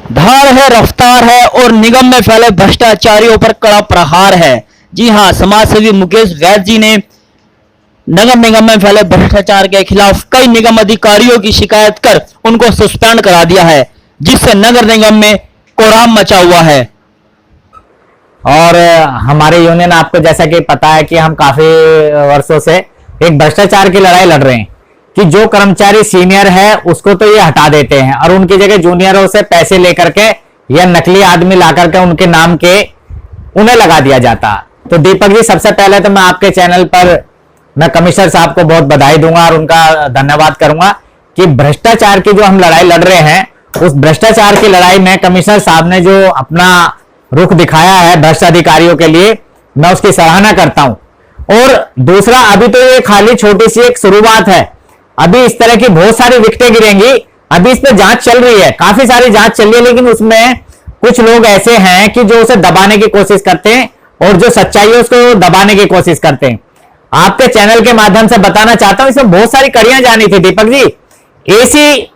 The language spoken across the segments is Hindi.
धार है, रफ्तार है और निगम में फैले भ्रष्टाचारियों पर कड़ा प्रहार है। जी हां, समाजसेवी मुकेश वैद्य जी ने नगर निगम में फैले भ्रष्टाचार के खिलाफ कई निगम अधिकारियों की शिकायत कर उनको सस्पेंड करा दिया है, जिससे नगर निगम में कोहराम मचा हुआ है। और हमारे यूनियन, आपको जैसा कि पता है कि हम काफी वर्षों से एक भ्रष्टाचार की लड़ाई लड़ रहे हैं कि जो कर्मचारी सीनियर है उसको तो ये हटा देते हैं और उनकी जगह जूनियरों से पैसे लेकर के या नकली आदमी ला करके उनके नाम के उन्हें लगा दिया जाता। तो दीपक जी, सबसे पहले तो मैं आपके चैनल पर मैं कमिश्नर साहब को बहुत बधाई दूंगा और उनका धन्यवाद करूंगा कि भ्रष्टाचार की जो हम लड़ाई लड़ रहे हैं, उस भ्रष्टाचार की लड़ाई में कमिश्नर साहब ने जो अपना रुख दिखाया है भ्रष्ट अधिकारियों के लिए, मैं उसकी सराहना करता हूं। और दूसरा, अभी तो ये खाली छोटी सी एक शुरुआत है, अभी इस तरह की बहुत सारी विकटें गिरेंगी। अभी इस पर जांच चल रही है, काफी सारी जांच चल रही है, लेकिन उसमें कुछ लोग ऐसे हैं कि जो उसे दबाने की कोशिश करते हैं और जो सच्चाई है उसको दबाने की कोशिश करते हैं। आपके चैनल के माध्यम से बताना चाहता हूं, इसमें बहुत सारी कड़ियां जानी थी। दीपक जी, एसी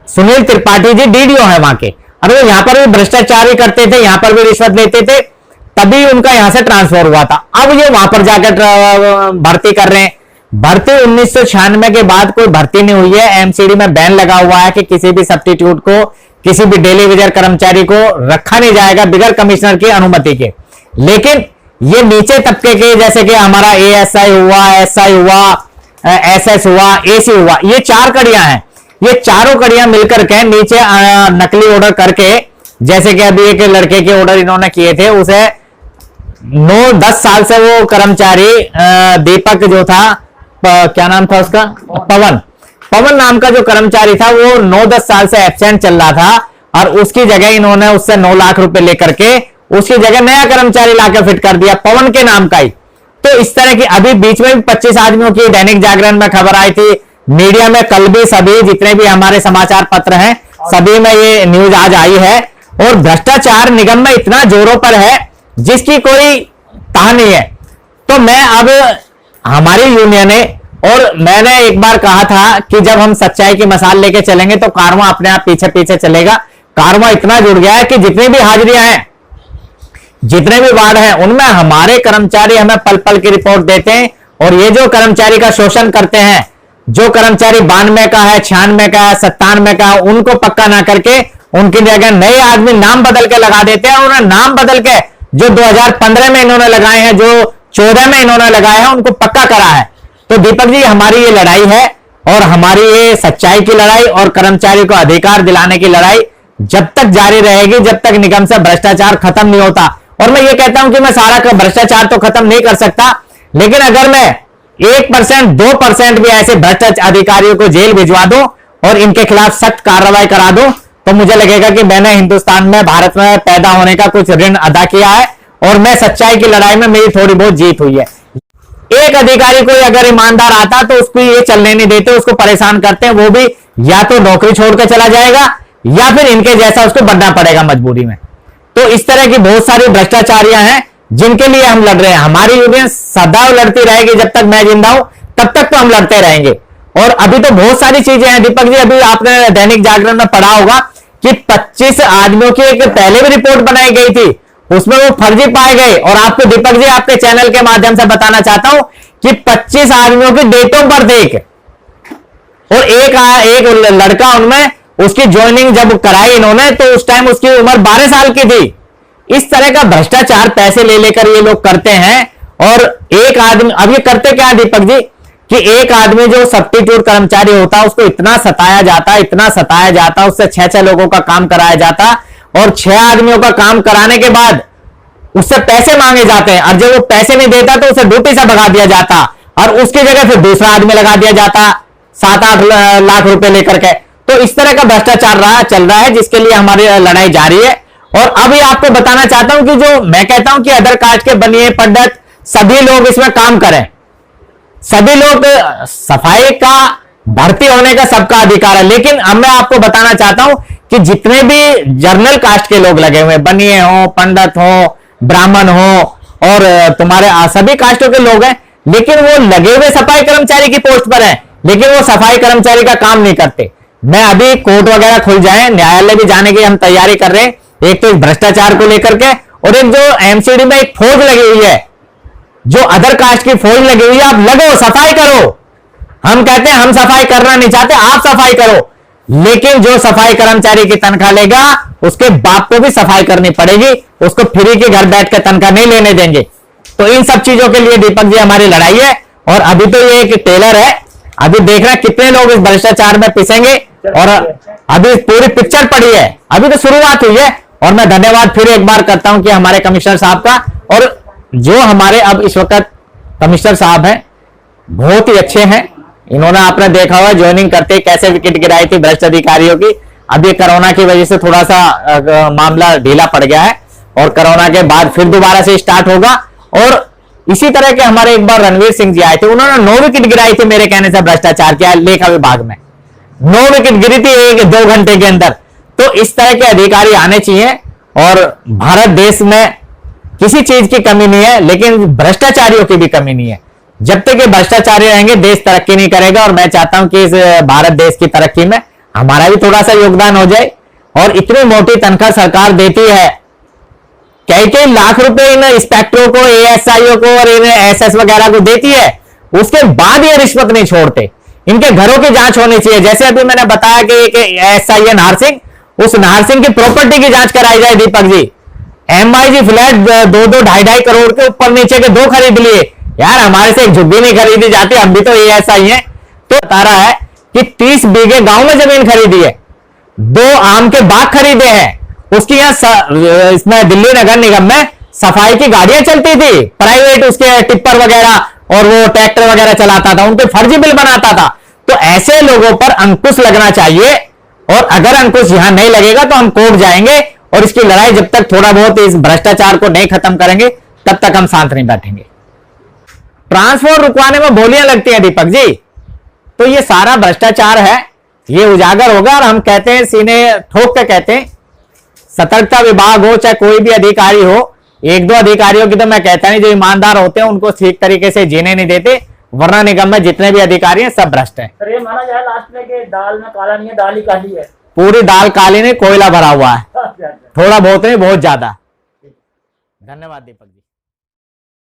सुनील त्रिपाठी जी डीडीओ है वहां के, और वो यहां पर भी भ्रष्टाचार ही करते थे, यहां पर भी रिश्वत लेते थे, तभी उनका यहां से ट्रांसफर हुआ था। अब ये वहां पर जाकर भर्ती कर रहे हैं। भर्ती 1996 के बाद कोई भर्ती नहीं हुई है। एमसीडी में बैन लगा हुआ है कि किसी भी सब्स्टिट्यूट को, किसी भी डेली वेजर कर्मचारी को रखा नहीं जाएगा बिगर कमिश्नर की अनुमति के। लेकिन ये नीचे तबके के, जैसे कि हमारा एएसआई हुआ, एसआई हुआ, एसएस हुआ, एसी हुआ, ये चार कड़ियां हैं। ये चारों कड़ियां मिलकर के नीचे नकली ऑर्डर करके, जैसे कि अभी एक लड़के के ऑर्डर इन्होंने किए थे, उसे 9-10 साल से वो कर्मचारी दीपक जो था, क्या नाम था उसका, पवन नाम का जो कर्मचारी था, वो 9-10 साल से एब्सेंट चल रहा था और उसकी जगह इन्होंने उससे 9 लाख रुपए लेकर के उसकी जगह नया कर्मचारी लाकर फिट कर दिया, पवन के नाम का ही। तो इस तरह की अभी बीच में भी 25 आदमियों की दैनिक जागरण में खबर आई थी, मीडिया में कल भी, सभी जितने भी हमारे समाचार पत्र हैं सभी में ये न्यूज आज आई है। और भ्रष्टाचार निगम में इतना जोरों पर है जिसकी कोई ताह नहीं है। तो मैं अब, हमारी यूनियन है और मैंने एक बार कहा था कि जब हम सच्चाई की मसाल लेके चलेंगे तो कारवां अपने आप पीछे पीछे चलेगा। कारवां इतना जुड़ गया है कि जितनी भी हाजिरियां हैं, जितने भी वार्ड हैं, उनमें हमारे कर्मचारी हमें पल पल की रिपोर्ट देते हैं। और ये जो कर्मचारी का शोषण करते हैं, जो कर्मचारी 92 का है, 96 का है, 97 का है, उनको पक्का ना करके उनकी जगह नए आदमी नाम बदल के लगा देते हैं। और नाम बदल के जो 2015 में इन्होंने लगाए हैं, जो 14 में इन्होंने लगाए हैं, उनको पक्का करा है। तो दीपक जी, हमारी ये लड़ाई है और हमारी ये सच्चाई की लड़ाई और कर्मचारी को अधिकार दिलाने की लड़ाई जब तक जारी रहेगी, जब तक निगम से भ्रष्टाचार खत्म नहीं होता। और मैं ये कहता हूं कि मैं सारा भ्रष्टाचार तो खत्म नहीं कर सकता, लेकिन अगर मैं 1%, 2% भी ऐसे भ्रष्ट अधिकारियों को जेल भिजवा दूं और इनके खिलाफ सख्त कार्रवाई करा दूं, तो मुझे लगेगा कि मैंने हिंदुस्तान में, भारत में पैदा होने का कुछ ऋण अदा किया है और मैं सच्चाई की लड़ाई में मेरी थोड़ी बहुत जीत हुई है। एक अधिकारी कोई अगर ईमानदार आता तो उसको ये चलने नहीं देते, उसको परेशान करते हैं, वो भी या तो नौकरी छोड़कर चला जाएगा या फिर इनके जैसा उसको बनना पड़ेगा मजबूरी में। तो इस तरह की बहुत सारी भ्रष्टाचारियां हैं जिनके लिए हम लड़ रहे हैं। हमारी यूनियन सदैव लड़ती रहेगी, जब तक मैं जिंदा हूं तब तक तो हम लड़ते रहेंगे। और अभी तो बहुत सारी चीजें हैं दीपक जी, अभी आपने दैनिक जागरण में पढ़ा होगा कि 25 आदमियों की एक पहले भी रिपोर्ट बनाई गई थी, उसमें वो फर्जी पाए गए। और आपको दीपक जी, आपके चैनल के माध्यम से बताना चाहता हूं कि 25 आदमियों की डेटों पर देख, और एक लड़का उनमें, उसकी ज्वाइनिंग जब कराई इन्होंने तो उस टाइम उसकी उम्र 12 साल की थी। इस तरह का भ्रष्टाचार पैसे ले लेकर ये लोग करते हैं। और एक आदमी, अब ये करते क्या है दीपक जी, कि एक आदमी जो सब्स्टिट्यूट कर्मचारी होता है उसको इतना सताया जाता, इतना सताया जाता, उससे 6-6 लोगों का काम कराया जाता और 6 आदमियों का काम कराने के बाद उससे पैसे मांगे जाते हैं। और जब वो पैसे नहीं देता तो उसे ड्यूटी से भगा दिया जाता और उसकी जगह फिर दूसरा आदमी लगा दिया जाता 7-8 लाख रुपए लेकर के। तो इस तरह का भ्रष्टाचार चल रहा है, जिसके लिए हमारी लड़ाई जारी है। और अभी आपको बताना चाहता हूं कि जो मैं कहता हूं कि अदर कास्ट के बनिए पंडित सभी लोग इसमें काम करें, सभी लोग, सफाई का, भर्ती होने का सबका अधिकार है। लेकिन अब मैं आपको बताना चाहता हूं कि जितने भी जर्नल कास्ट के लोग लगे हुए, बनिए हो, पंडित हो, ब्राह्मण हो और तुम्हारे सभी कास्टों के लोग हैं, लेकिन वो लगे हुए सफाई कर्मचारी की पोस्ट पर हैं, लेकिन वो सफाई कर्मचारी का काम नहीं करते। मैं अभी कोर्ट वगैरह खुल जाए, न्यायालय भी जाने की हम तैयारी कर रहे हैं, एक तो इस भ्रष्टाचार को लेकर के, और एक जो एमसीडी में एक फौज लगी हुई है, जो अदर कास्ट की फौज लगी हुई है, आप लगो, सफाई करो। हम कहते हैं हम सफाई करना नहीं चाहते, आप सफाई करो, लेकिन जो सफाई कर्मचारी की तनख्वाह लेगा उसके बाप को भी सफाई करनी पड़ेगी, उसको फ्री के घर बैठ कर तनख्वाह नहीं लेने देंगे। तो इन सब चीजों के लिए दीपक जी हमारी लड़ाई है। और अभी तो ये एक टेलर है, अभी देख रहे हैं कितने लोग इस भ्रष्टाचार में पिसेंगे, और अभी पूरी पिक्चर पड़ी है, अभी तो शुरुआत हुई है। और मैं धन्यवाद फिर एक बार करता हूं कि हमारे कमिश्नर साहब का, और जो हमारे अब इस वक्त कमिश्नर साहब हैं बहुत ही अच्छे हैं। इन्होंने आपने देखा हुआ ज्वाइनिंग करते कैसे विकेट गिराई थी भ्रष्ट अधिकारियों की। अब ये कोरोना की वजह से थोड़ा सा मामला ढीला पड़ गया है, और कोरोना के बाद फिर दोबारा से स्टार्ट होगा। और इसी तरह के हमारे एक बार रणवीर सिंह जी आए थे, उन्होंने 9 विकेट गिराई थी मेरे कहने से भ्रष्टाचार किया लेखा विभाग में, 9 विकेट गिरी थी 1-2 घंटे के अंदर। तो इस तरह के अधिकारी आने चाहिए, और भारत देश में किसी चीज की कमी नहीं है, लेकिन भ्रष्टाचारियों की भी कमी नहीं है। जब तक ये भ्रष्टाचारी रहेंगे देश तरक्की नहीं करेगा। और मैं चाहता हूं कि इस भारत देश की तरक्की में हमारा भी थोड़ा सा योगदान हो जाए। और इतनी मोटी तनख्वाह सरकार देती है, कई लाख रुपए इन इंस्पेक्टरों को, एएसआईओ को और इन एसएस वगैरह को देती है, उसके बाद ये रिश्वत नहीं छोड़ते। इनके घरों की जांच होनी चाहिए। जैसे अभी मैंने बताया कि एक एएसआई है नाहर सिंह, उस नाहर सिंह की प्रॉपर्टी की जांच कराई जाए दीपक जी। एमआईजी फ्लैट 2-2, 2.5 करोड़ के ऊपर नीचे के 2 खरीद लिए। यार हमारे से एक झुग्गी नहीं खरीदी जाती, हम भी तो एएसआई हैं। तो बता रहा है कि 30 बीघे गांव में जमीन खरीदी है, 2 आम के बाग खरीदे हैं। उसकी यहाँ इसमें दिल्ली नगर निगम में सफाई की गाड़ियां चलती थी, प्राइवेट, उसके टिप्पर वगैरह और वो ट्रैक्टर वगैरह चलाता था, उनके फर्जी बिल बनाता था। तो ऐसे लोगों पर अंकुश लगना चाहिए, और अगर अंकुश यहां नहीं लगेगा तो हम कोर्ट जाएंगे। और इसकी लड़ाई जब तक थोड़ा बहुत इस भ्रष्टाचार को नहीं खत्म करेंगे तब तक हम शांत नहीं बैठेंगे। ट्रांसपोर्ट रुकवाने में बोलियां लगती हैं दीपक जी, तो ये सारा भ्रष्टाचार है, ये उजागर होगा। और हम कहते हैं, सीने ठोक के कहते हैं, सतर्कता विभाग हो चाहे कोई भी अधिकारी हो, 1-2 अधिकारियों की तो मैं कहता नहीं, जो ईमानदार होते हैं उनको ठीक तरीके से जीने नहीं देते, वरना निगम में जितने भी अधिकारी हैं सब भ्रष्ट हैं। सर ये माना जाए लास्ट में कि दाल में काला नहीं है, दाल ही काली है। पूरी दाल काली नहीं, कोयला भरा हुआ है, थोड़ा बहुत नहीं, बहुत ज्यादा। धन्यवाद दीपक जी।